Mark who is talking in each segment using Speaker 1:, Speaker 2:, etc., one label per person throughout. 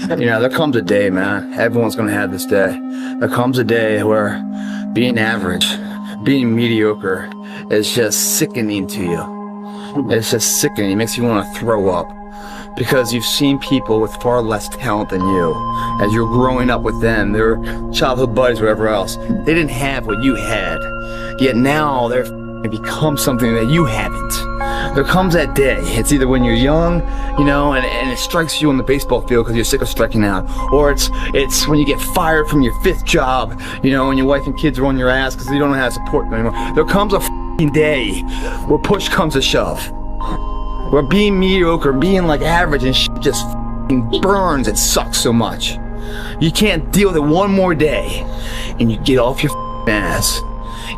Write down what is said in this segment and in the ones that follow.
Speaker 1: You know, there comes a day, man. Everyone's gonna have this day. There comes a day where being average, being mediocre is just sickening to you. It's just sickening. It makes you want to throw up. Because you've seen people with far less talent than you. As you're growing up with them, their childhood buddies, whatever else, they didn't have what you had. Yet now they're become something that you haven't. There comes that day. It's either when you're young, you know, and it strikes you on the baseball field because you're sick of striking out, or it's when you get fired from your 5th job, you know, and your wife and kids are on your ass because you don't know how to support them anymore. There comes a day where push comes to shove, where being mediocre, being like average and shit just burns and sucks so much. You can't deal with it one more day, and you get off your ass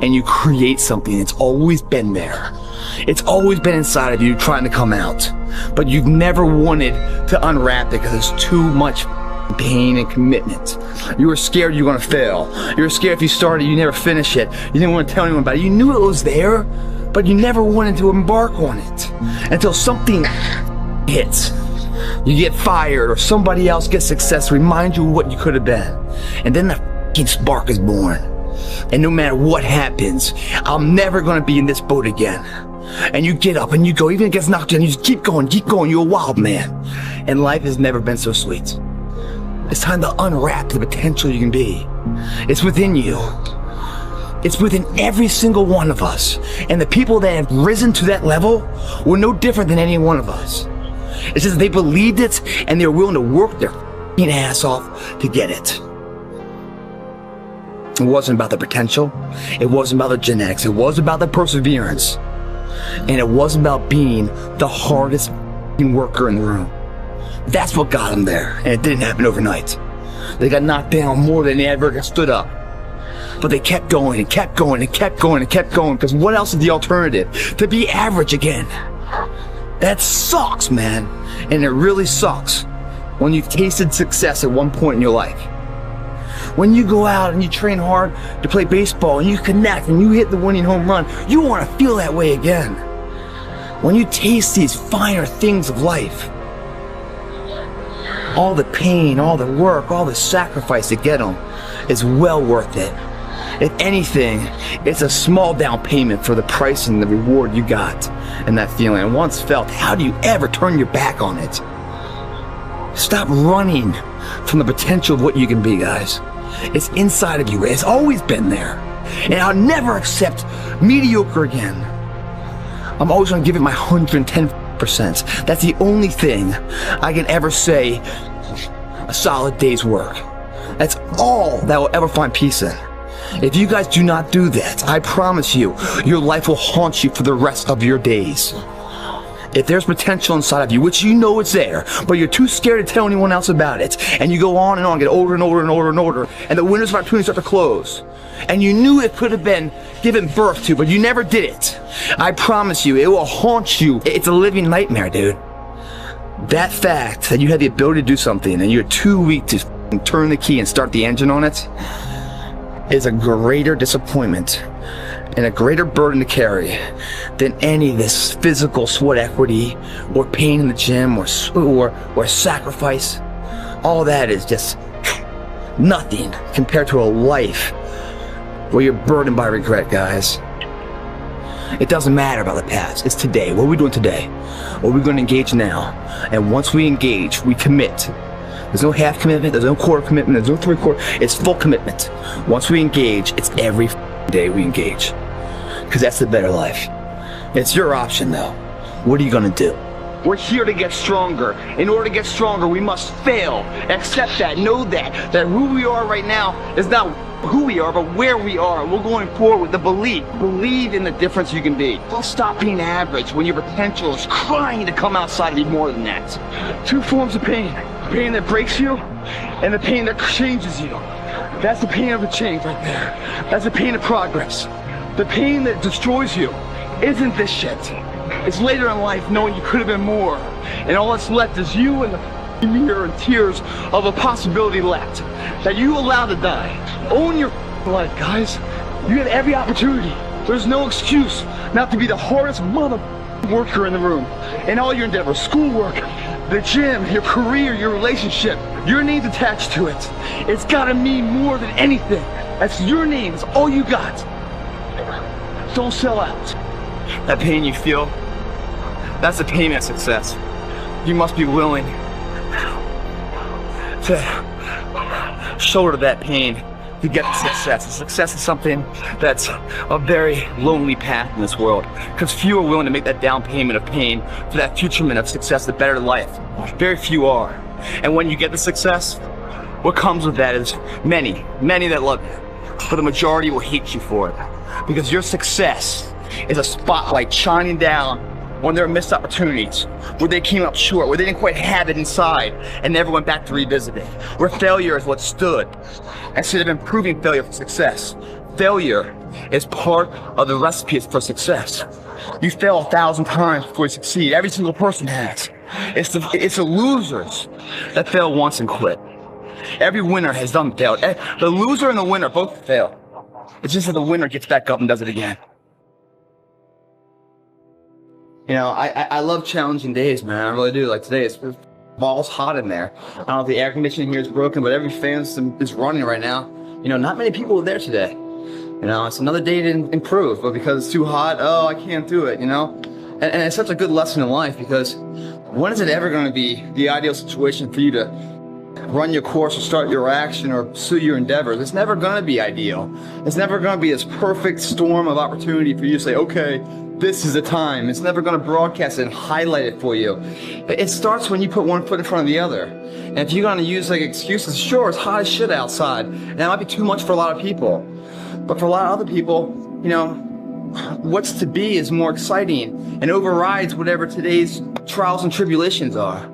Speaker 1: and you create something that's always been there. It's always been inside of you trying to come out, but you've never wanted to unwrap it because there's too much pain and commitment. You were scared you were gonna fail. You were scared if you started, you never finish it. You didn't want to tell anyone about it. You knew it was there, but you never wanted to embark on it until something hits. You get fired or somebody else gets success, remind you of what you could have been. And then the spark is born. And no matter what happens, I'm never gonna be in this boat again. And you get up and you go, even if it gets knocked down, you just keep going, you're a wild man. And life has never been so sweet. It's time to unwrap the potential you can be. It's within you. It's within every single one of us. And the people that have risen to that level were no different than any one of us. It's just they believed it and they were willing to work their ass off to get it. It wasn't about the potential. It wasn't about the genetics. It was about the perseverance. And it wasn't about being the hardest worker in the room. That's what got them there. And it didn't happen overnight. They got knocked down more than they ever got stood up. But they kept going and kept going and kept going and kept going, because what else is the alternative? To be average again. That sucks, man. And it really sucks when you've tasted success at one point in your life. When you go out and you train hard to play baseball and you connect and you hit the winning home run, you want to feel that way again. When you taste these finer things of life, all the pain, all the work, all the sacrifice to get them is well worth it. If anything, it's a small down payment for the price and the reward you got and that feeling. And once felt, how do you ever turn your back on it? Stop running from the potential of what you can be, guys. It's inside of you. It's always been there. And I'll never accept mediocre again. I'm always going to give it my 110%. That's the only thing I can ever say a solid day's work. That's all that will ever find peace in. If you guys do not do that, I promise you, your life will haunt you for the rest of your days. If there's potential inside of you, which you know it's there, but you're too scared to tell anyone else about it, and you go on, get older and older and older and older, and the windows of opportunity start to close, and you knew it could have been given birth to, but you never did it, I promise you, it will haunt you. It's a living nightmare, dude. That fact that you had the ability to do something, and you're too weak to turn the key and start the engine on it, is a greater disappointment and a greater burden to carry than any of this physical sweat equity or pain in the gym or sacrifice. All that is just nothing compared to a life where you're burdened by regret, guys. It doesn't matter about the past. It's today. What are we doing today? What are we going to engage now? And once we engage, we commit. There's no half commitment, there's no quarter commitment, there's no 3/4, it's full commitment. Once we engage, it's every day we engage. Because that's the better life. It's your option though. What are you gonna do? We're here to get stronger. In order to get stronger, we must fail. Accept that, know that who we are right now is not who we are, but where we are. We're going forward with the belief. Believe in the difference you can be. Don't stop being average when your potential is crying to come outside and be more than that. 2 forms of pain. Pain that breaks you, and the pain that changes you. That's the pain of a change right there. That's the pain of progress. The pain that destroys you isn't this shit. It's later in life knowing you could have been more, and all that's left is you and the mirror and tears of a possibility left that you allowed to die. Own your life, guys. You had every opportunity. There's no excuse not to be the hardest mother worker in the room. In all your endeavors, schoolwork, the gym, your career, your relationship, your name's attached to it. It's gotta mean more than anything. That's your name, it's all you got. Don't sell out. That pain you feel, that's the pain of success. You must be willing to shoulder that pain to get to success. And success is something that's a very lonely path in this world, because few are willing to make that down payment of pain for that futurement of success, the better life. Very few are. And when you get the success, what comes with that is many that love you, but the majority will hate you for it, because your success is a spotlight shining down on their missed opportunities, where they came up short, where they didn't quite have it inside and never went back to revisit it, where failure is what stood instead of improving failure for success. Failure is part of the recipe for success. You fail 1,000 times before you succeed. Every single person has. It's the losers that fail once and quit. Every winner has failed. The loser and the winner both fail. It's just that the winner gets back up and does it again. You know, I love challenging days, man. I really do. Like today, it's balls hot in there. I don't know if the air conditioning here is broken, but every fan is running right now. You know, not many people are there today. You know, it's another day to improve, but because it's too hot, oh, I can't do it, you know? And it's such a good lesson in life, because when is it ever going to be the ideal situation for you to run your course or start your action or pursue your endeavors? It's never going to be ideal. It's never going to be this perfect storm of opportunity for you to say, okay, this is the time. It's never going to broadcast it and highlight it for you. It starts when you put one foot in front of the other. And if you're going to use like excuses, sure, it's hot as shit outside, and that might be too much for a lot of people. But for a lot of other people, you know, what's to be is more exciting and overrides whatever today's trials and tribulations are.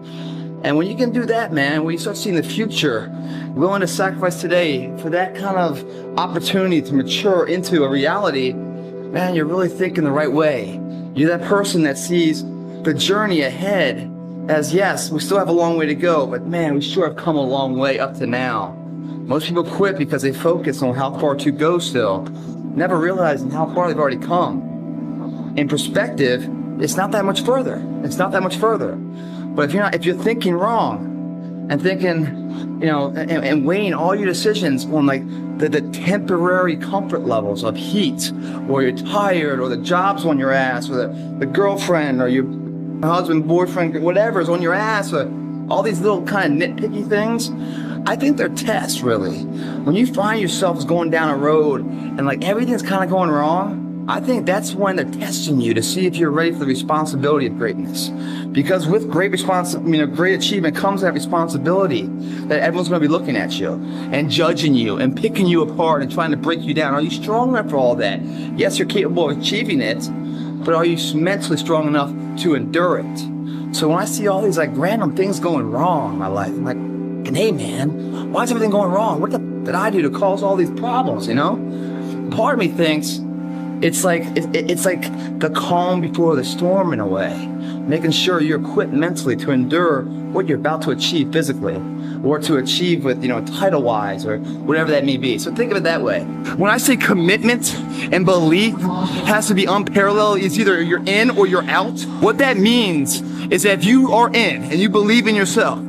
Speaker 1: And when you can do that, man, when you start seeing the future, willing to sacrifice today for that kind of opportunity to mature into a reality, man, you're really thinking the right way. You're that person that sees the journey ahead as, yes, we still have a long way to go, but man, we sure have come a long way up to now. Most people quit because they focus on how far to go still, never realizing how far they've already come. In perspective, it's not that much further. It's not that much further. But if you're thinking wrong and thinking, you know, and weighing all your decisions on like the temporary comfort levels of heat, or you're tired, or the job's on your ass, or the girlfriend, or your husband, boyfriend, whatever is on your ass, or all these little kind of nitpicky things, I think they're tests, really. When you find yourself going down a road and like everything's kind of going wrong, I think that's when they're testing you to see if you're ready for the responsibility of greatness. Because with great achievement comes that responsibility that everyone's going to be looking at you and judging you and picking you apart and trying to break you down. Are you strong enough for all that? Yes, you're capable of achieving it, but are you mentally strong enough to endure it? So when I see all these like random things going wrong in my life, I'm like, hey man, why is everything going wrong? What the f did I do to cause all these problems, you know? Part of me thinks it's like the calm before the storm in a way, making sure you're equipped mentally to endure what you're about to achieve physically, or to achieve with, you know, title-wise or whatever that may be. So think of it that way. When I say commitment and belief has to be unparalleled, it's either you're in or you're out. What that means is that if you are in and you believe in yourself,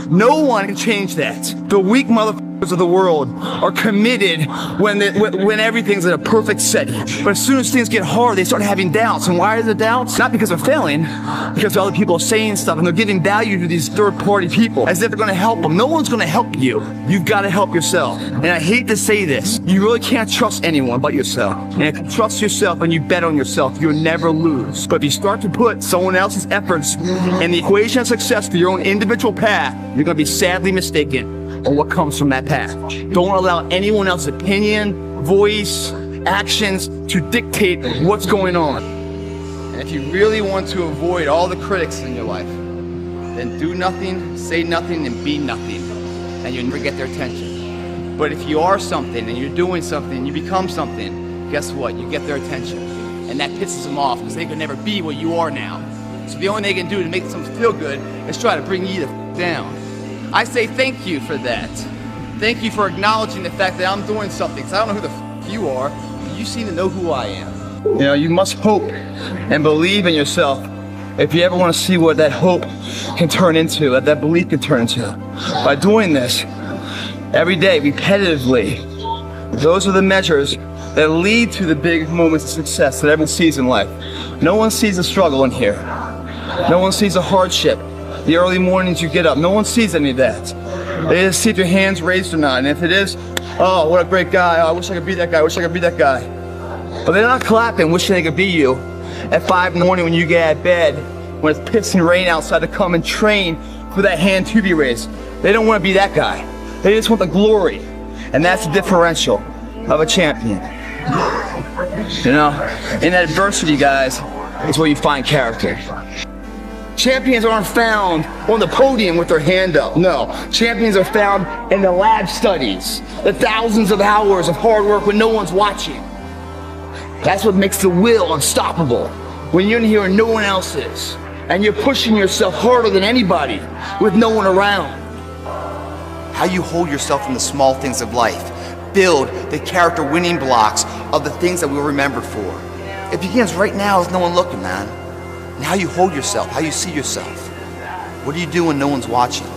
Speaker 1: no one can change that. The weak motherfuckers of the world are committed when everything's in a perfect setting. But as soon as things get hard, they start having doubts. And why are the doubts? Not because they're failing, because other people are saying stuff and they're giving value to these third-party people as if they're going to help them. No one's going to help you. You've got to help yourself. And I hate to say this, you really can't trust anyone but yourself. And if you trust yourself and you bet on yourself, you'll never lose. But if you start to put someone else's efforts in the equation of success for your own individual path, you're going to be sadly mistaken on what comes from that path. Don't allow anyone else's opinion, voice, actions to dictate what's going on. And if you really want to avoid all the critics in your life, then do nothing, say nothing, and be nothing, and you'll never get their attention. But if you are something and you're doing something, you become something, guess what? You get their attention. And that pisses them off because they could never be what you are now. So the only thing they can do to make them feel good is try to bring you down. I say thank you for that. Thank you for acknowledging the fact that I'm doing something, because I don't know who the you are, but you seem to know who I am. You know, you must hope and believe in yourself If you ever want to see what that hope can turn into, what that belief can turn into, by doing this every day, repetitively, those are the measures that lead to the big moments of success that everyone sees in life. No one sees the struggle in here. No one sees the hardship, the early mornings you get up. No one sees any of that. They just see if your hand's raised or not. And if it is, oh, what a great guy. Oh, I wish I could be that guy. I wish I could be that guy. But they're not clapping, wishing they could be you at 5 in the morning when you get out of bed, when it's pissing rain outside, to come and train for that hand to be raised. They don't want to be that guy. They just want the glory. And that's the differential of a champion. You know, in adversity, guys, is where you find character. Champions aren't found on the podium with their hand up. No, champions are found in the lab studies, the thousands of hours of hard work when no one's watching. That's what makes the will unstoppable. When you're in here and no one else is, and you're pushing yourself harder than anybody with no one around.
Speaker 2: How you hold yourself in the small things of life. Build the character winning blocks of the things that we're remembered for. It begins right now with no one looking, man. And how you hold yourself, how you see yourself. What do you do when no one's watching?